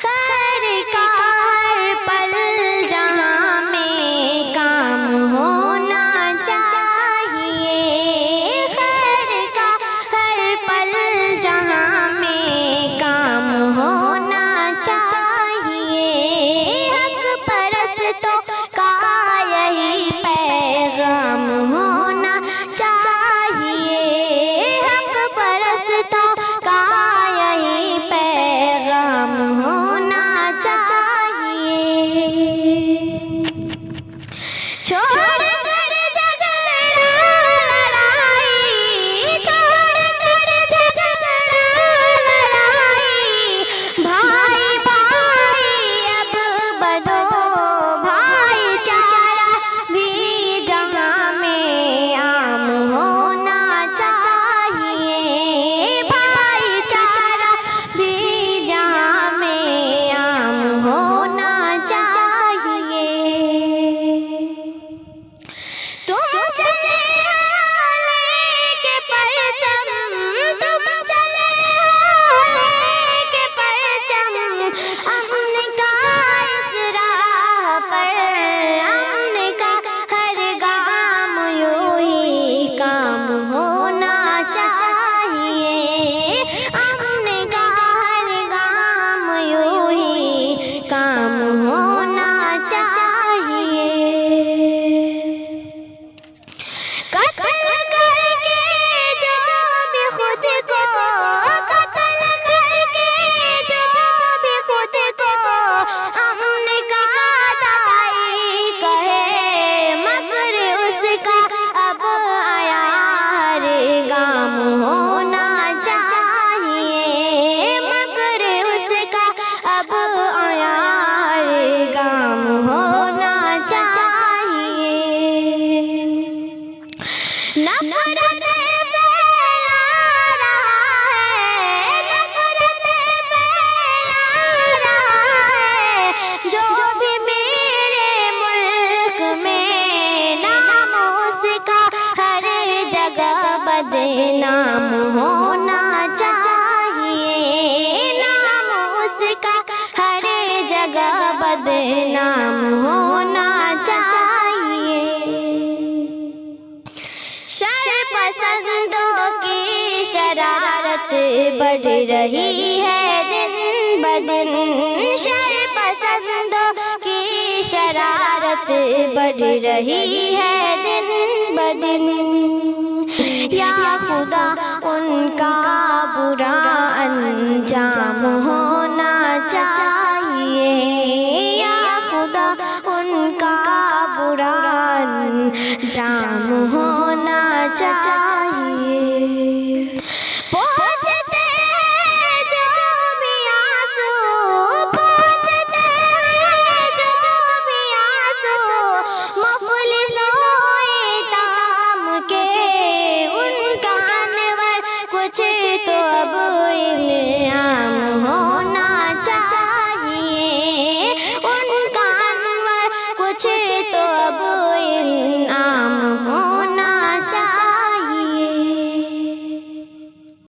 خیر کا ہر پل جہاں میں کام ہونا چاہیے، خیر کا ہر پل جہاں میں کام ہونا چاہیے، حق پرستوں کا یہی پیغام ہونا چاہیے، حق پرستوں کا یہی پیغام ہونا چاہیے۔ چھوڑ کر جھگڑا لڑائی، چھوڑ کر جھگڑا لڑائی، بھائی بھائی اب بنو بھائی چارہ بھی جہاں میں عام ہونا چاہیے، بھائی چارہ بھی جہاں میں عام ہونا چاہیے۔ تم چلے ہو لے کے پرچم، تم چلے ہو لے کے پرچم، امن کا اس راہ پر، امن کا ہر گام یوں ہی کام ہونا چاہیے، امن کا ہر گام یوں ہی کام ہونا چاہیے۔ قتل کر کے جو بھی خود کو، قتل کر کے جو بھی خود کو امن کا داعی کہے، مگر اس کا اب عیار گام ہونا چاہیے، مگر اس کا اب عیار گام ہونا چاہیے۔ نفرت پھیلا رہا ہے، نفرت پھیلا رہا ہے، جو بھی میرے ملک میں، نام اس کا ہر جگہ بدنام ہونا چاہیے، نام اس کا ہر جگہ بدنام ہونا چاہیے۔ شر پسندوں کی شرارت بڑھ رہی ہے دن بدن، شر پسندوں کی شرارت بڑھ رہی ہے دن بدن، یا خدا ان کا برا انجام ہونا چاہیے، یا خدا ان کا برا انجام ہونا چاہیے۔